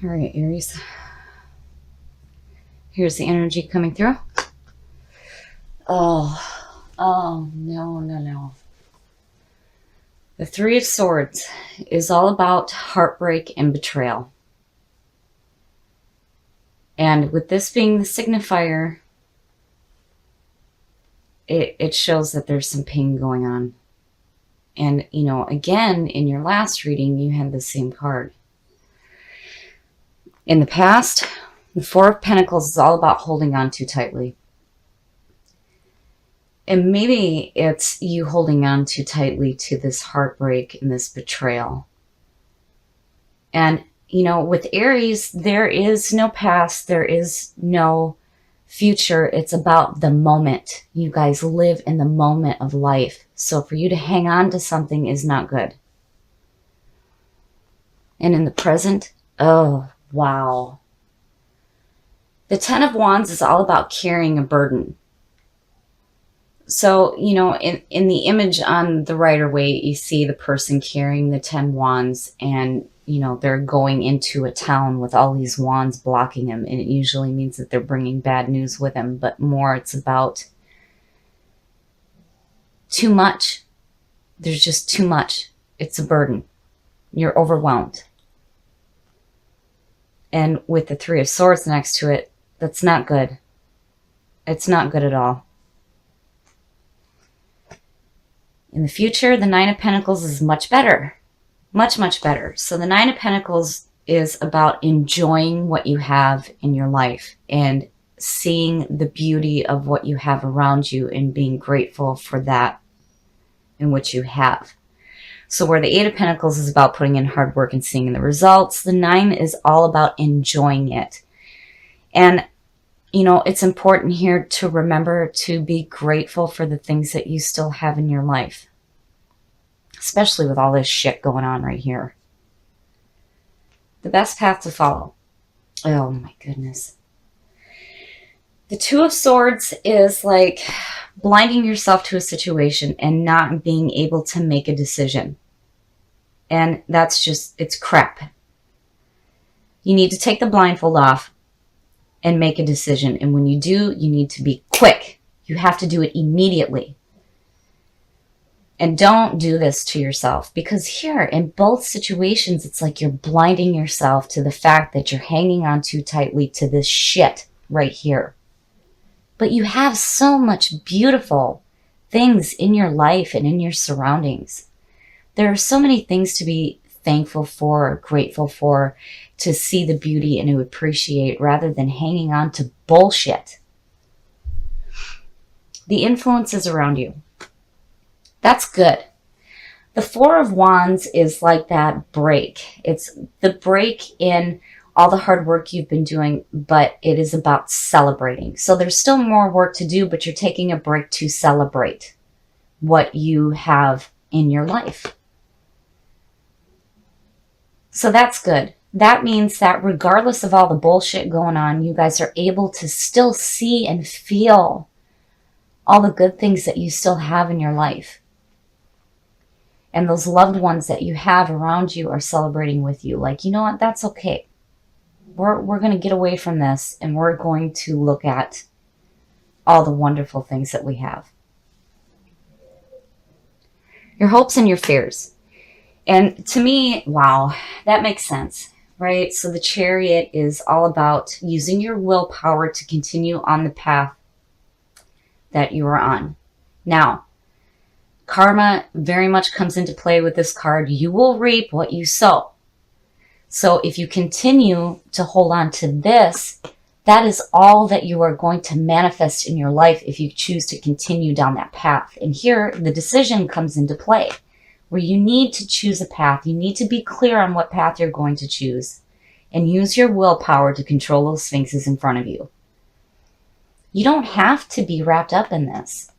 All right, Aries. Here's the energy coming through. Oh, no. The Three of Swords is all about heartbreak and betrayal. And with this being the signifier, it shows that there's some pain going on. And, again, in your last reading, you had the same card. In the past, the Four of Pentacles is all about holding on too tightly. And maybe it's you holding on too tightly to this heartbreak and this betrayal. And, with Aries, there is no past, there is no future. It's about the moment. You guys live in the moment of life. So for you to hang on to something is not good. And in the present, oh, wow. The Ten of Wands is all about carrying a burden. So, in the image on the Rider-Waite, you see the person carrying the 10 wands and, they're going into a town with all these wands blocking them. And it usually means that they're bringing bad news with them, but more it's about too much. There's just too much. It's a burden. You're overwhelmed. And with the Three of Swords next to it, that's not good. It's not good at all. In the future, the Nine of Pentacles is much better. Much, much better. So the Nine of Pentacles is about enjoying what you have in your life and seeing the beauty of what you have around you and being grateful for that in which you have. So where the Eight of Pentacles is about putting in hard work and seeing the results, the Nine is all about enjoying it. And it's important here to remember to be grateful for the things that you still have in your life, especially with all this shit going on right here. The best path to follow. Oh my goodness. The Two of Swords is like blinding yourself to a situation and not being able to make a decision. And that's just, it's crap. You need to take the blindfold off and make a decision. And when you do, you need to be quick. You have to do it immediately. And don't do this to yourself, because here in both situations, it's like you're blinding yourself to the fact that you're hanging on too tightly to this shit right here. But you have so much beautiful things in your life and in your surroundings. There are so many things to be thankful for, grateful for, to see the beauty and to appreciate rather than hanging on to bullshit. The influences around you. That's good. The Four of Wands is like that break. It's the break in all the hard work you've been doing, but it is about celebrating. So there's still more work to do, but you're taking a break to celebrate what you have in your life. So that's good. That means that regardless of all the bullshit going on, you guys are able to still see and feel all the good things that you still have in your life. And those loved ones that you have around you are celebrating with you. Like, you know what? That's okay. We're going to get away from this and we're going to look at all the wonderful things that we have. Your hopes and your fears. And to me, wow, that makes sense, right? So the Chariot is all about using your willpower to continue on the path that you are on. Now, karma very much comes into play with this card. You will reap what you sow. So if you continue to hold on to this, that is all that you are going to manifest in your life if you choose to continue down that path. And here, the decision comes into play, where you need to choose a path. You need to be clear on what path you're going to choose and use your willpower to control those sphinxes in front of you. You don't have to be wrapped up in this.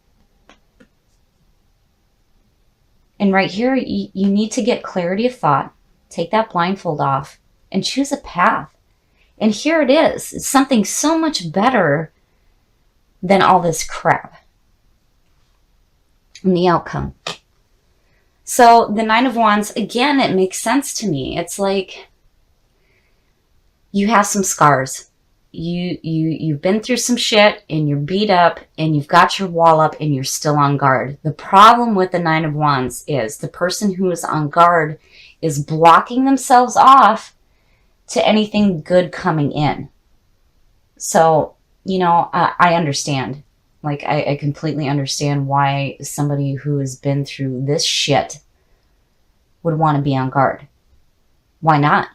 And right here, you need to get clarity of thought, take that blindfold off, and choose a path. And here it is. It's something so much better than all this crap. And the outcome. So the Nine of Wands, again, it makes sense to me. It's like you have some scars. You've been through some shit and you're beat up and you've got your wall up and you're still on guard. The problem with the Nine of Wands is the person who is on guard is blocking themselves off to anything good coming in. So, I understand. Like, I completely understand why somebody who has been through this shit would want to be on guard. Why not?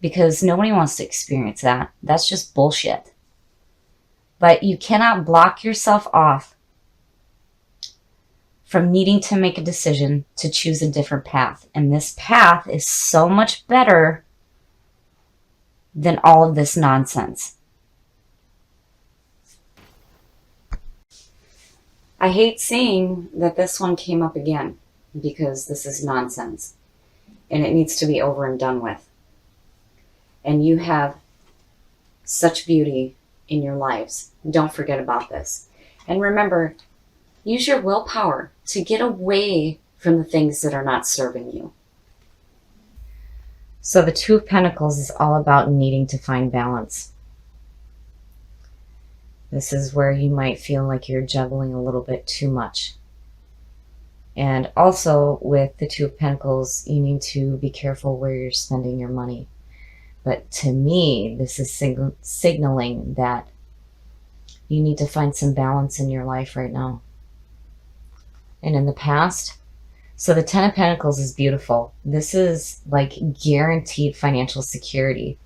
Because nobody wants to experience that. That's just bullshit. But you cannot block yourself off from needing to make a decision to choose a different path. And this path is so much better than all of this nonsense. I hate seeing that this one came up again because this is nonsense and it needs to be over and done with. And you have such beauty in your lives. Don't forget about this. And remember, use your willpower to get away from the things that are not serving you. So the Two of Pentacles is all about needing to find balance. This is where you might feel like you're juggling a little bit too much. And also with the Two of Pentacles, you need to be careful where you're spending your money. But to me, this is signaling that you need to find some balance in your life right now. And in the past, so the Ten of Pentacles is beautiful. This is like guaranteed financial security.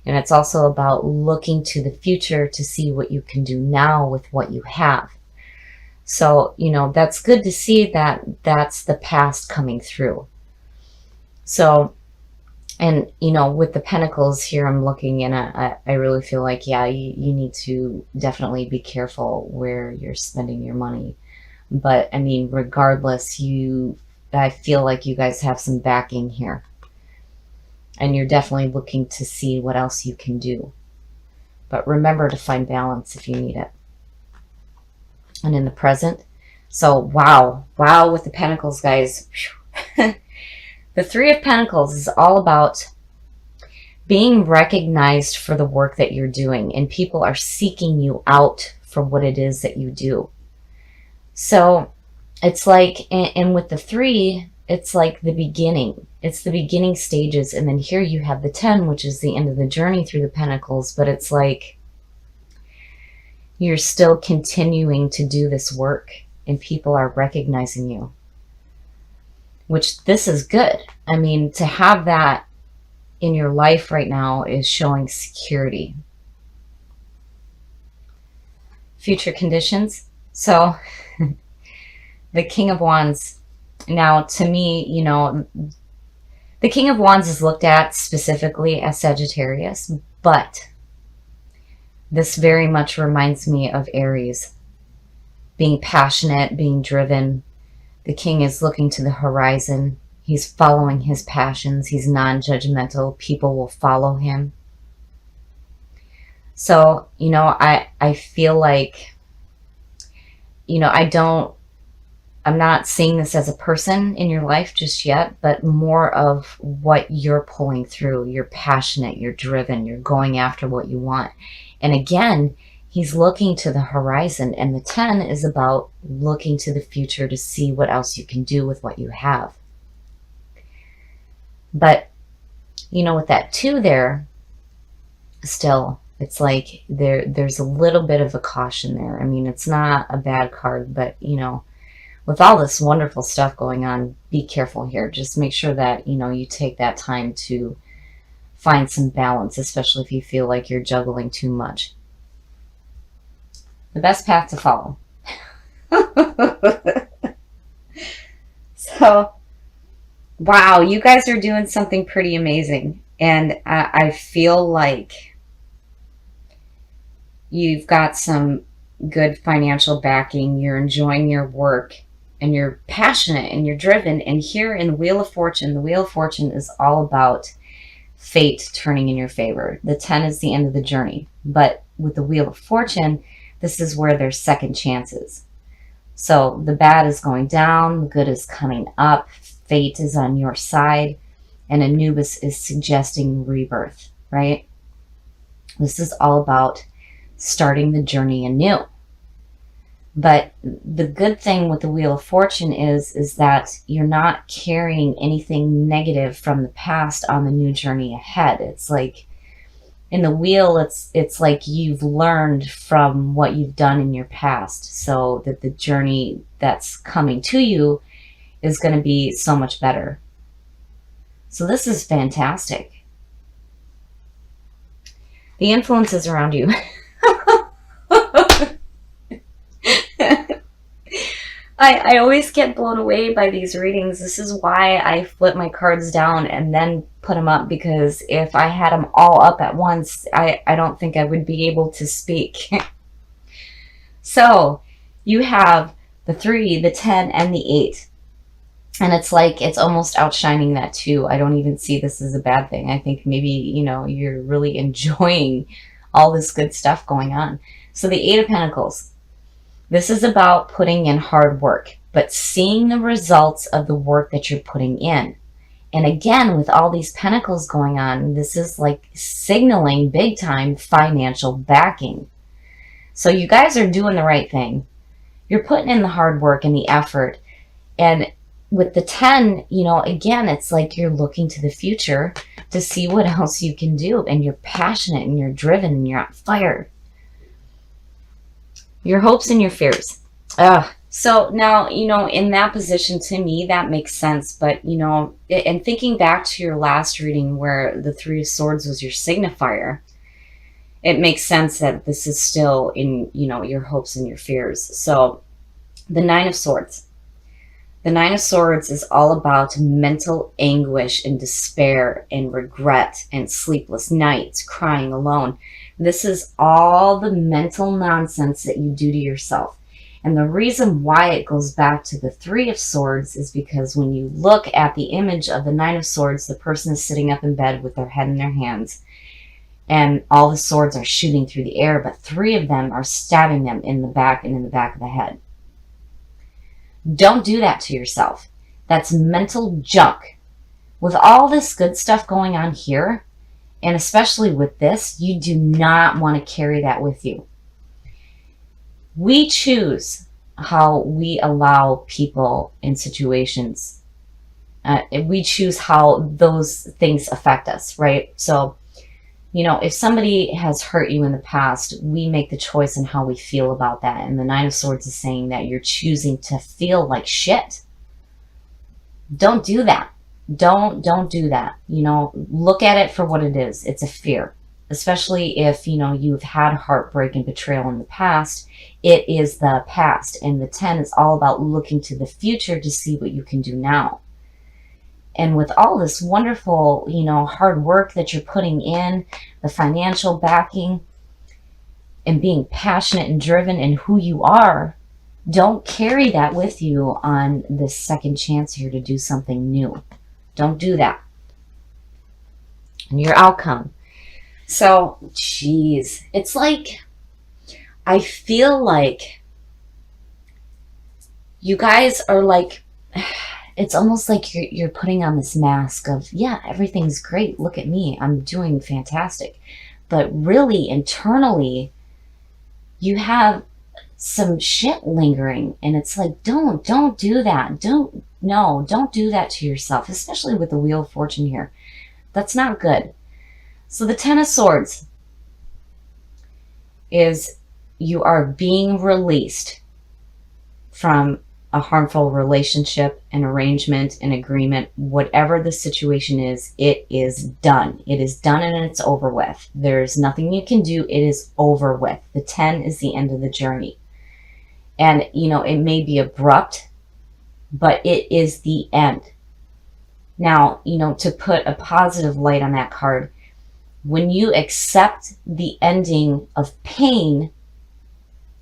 And it's also about looking to the future to see what you can do now with what you have. So, that's good to see that that's the past coming through. So, and, with the Pentacles here, I'm looking and I really feel like, yeah, you need to definitely be careful where you're spending your money. But, I mean, regardless, I feel like you guys have some backing here. And you're definitely looking to see what else you can do. But remember to find balance if you need it. And in the present, so wow with the Pentacles, guys. The Three of Pentacles is all about being recognized for the work that you're doing, and people are seeking you out for what it is that you do. So it's like, and with the Three, it's like the beginning. It's the beginning stages. And then here you have the 10, which is the end of the journey through the Pentacles. But it's like you're still continuing to do this work and people are recognizing you, which this is good. I mean, to have that in your life right now is showing security. Future conditions. So the King of Wands. Now, to me, the King of Wands is looked at specifically as Sagittarius, but this very much reminds me of Aries. Being passionate, being driven. The King is looking to the horizon. He's following his passions. He's non-judgmental. People will follow him. So, I feel like, I'm not seeing this as a person in your life just yet, but more of what you're pulling through. You're passionate, you're driven, you're going after what you want. And again, he's looking to the horizon, and the 10 is about looking to the future to see what else you can do with what you have. But, with that 2 there, still, it's like there's a little bit of a caution there. I mean, it's not a bad card, but, with all this wonderful stuff going on, be careful here. Just make sure that, you take that time to find some balance, especially if you feel like you're juggling too much. The best path to follow. So, wow, you guys are doing something pretty amazing. And I feel like you've got some good financial backing. You're enjoying your work. And you're passionate and you're driven. And here in the Wheel of Fortune is all about fate turning in your favor. The 10 is the end of the journey. But with the Wheel of Fortune, this is where there's second chances. So the bad is going down, the good is coming up, fate is on your side, and Anubis is suggesting rebirth. right? This is all about starting the journey anew. But the good thing with the Wheel of Fortune is that you're not carrying anything negative from the past on the new journey ahead. It's like in the wheel, it's like you've learned from what you've done in your past, so that the journey that's coming to you is going to be so much better. So this is fantastic. The influences around you. I always get blown away by these readings. This is why I flip my cards down and then put them up, because if I had them all up at once, I don't think I would be able to speak. So you have the 3, the 10, and the 8. And it's like it's almost outshining that 2. I don't even see this as a bad thing. I think maybe, you're really enjoying all this good stuff going on. So the 8 of Pentacles. This is about putting in hard work, but seeing the results of the work that you're putting in. And again, with all these pentacles going on, this is like signaling big time financial backing. So you guys are doing the right thing. You're putting in the hard work and the effort. And with the 10, again, it's like you're looking to the future to see what else you can do. And you're passionate and you're driven and you're on fire. Your hopes and your fears. So now, in that position, to me, that makes sense. But, and thinking back to your last reading where the 3 of Swords was your signifier, it makes sense that this is still in, your hopes and your fears. So the 9 of Swords. The 9 of Swords is all about mental anguish and despair and regret and sleepless nights, crying alone. This is all the mental nonsense that you do to yourself. And the reason why it goes back to the 3 of Swords is because when you look at the image of the 9 of Swords, the person is sitting up in bed with their head in their hands. And all the swords are shooting through the air, but 3 of them are stabbing them in the back and in the back of the head. Don't do that to yourself. That's mental junk. With all this good stuff going on here, and especially with this, you do not want to carry that with you. We choose how we allow people in situations. We choose how those things affect us, right? So, if somebody has hurt you in the past, we make the choice in how we feel about that. And the 9 of Swords is saying that you're choosing to feel like shit. Don't do that. Don't do that. Look at it for what it is. It's a fear. Especially if, you've had heartbreak and betrayal in the past. It is the past. And the 10 is all about looking to the future to see what you can do now. And with all this wonderful, hard work that you're putting in, the financial backing, and being passionate and driven in who you are, don't carry that with you on this second chance here to do something new. Don't do that. And your outcome. So, geez, it's like, I feel like you guys are like, it's almost like you're putting on this mask of, yeah, everything's great. Look at me. I'm doing fantastic. But really, internally, you have some shit lingering. And it's like, don't do that. Don't do that to yourself, especially with the Wheel of Fortune here. That's not good. So the 10 of Swords is you are being released from a harmful relationship, an arrangement, an agreement, whatever the situation is, it is done. It is done and it's over with. There's nothing you can do. It is over with. The 10 is the end of the journey. And, it may be abrupt, but it is the end. Now, to put a positive light on that card, when you accept the ending of pain,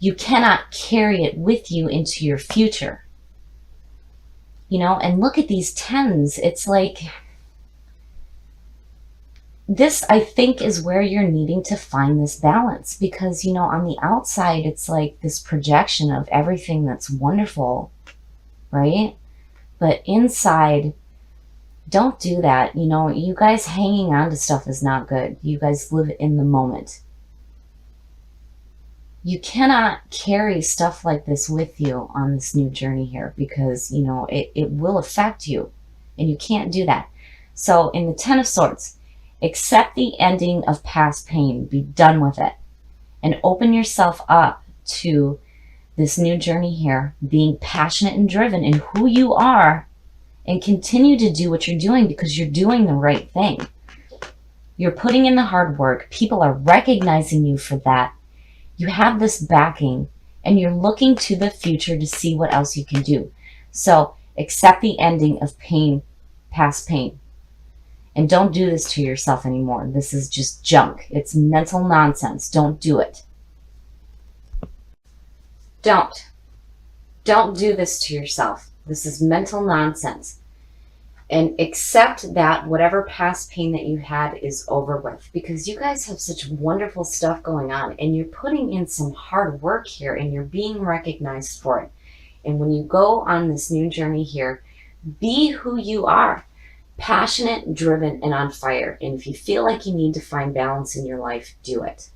you cannot carry it with you into your future. And look at these 10s. It's like, this, I think, is where you're needing to find this balance. Because, on the outside, it's like this projection of everything that's wonderful, right? But inside, Don't do that. You know, you guys hanging on to stuff is not good. You guys live in the moment. You cannot carry stuff like this with you on this new journey here, because, you know, it will affect you, and you can't do that. So in the Ten of Swords, accept the ending of past pain. Be done with it. And open yourself up to this new journey here, being passionate and driven in who you are, and continue to do what you're doing, because you're doing the right thing. You're putting in the hard work. People are recognizing you for that. You have this backing, and you're looking to the future to see what else you can do. So accept the ending of pain, past pain. And don't do this to yourself anymore. This is just junk. It's mental nonsense. Don't do it. Don't. Don't do this to yourself. This is mental nonsense. And accept that whatever past pain that you had is over with, because you guys have such wonderful stuff going on, and you're putting in some hard work here, and you're being recognized for it. And when you go on this new journey here, be who you are, passionate, driven, and on fire. And if you feel like you need to find balance in your life, do it.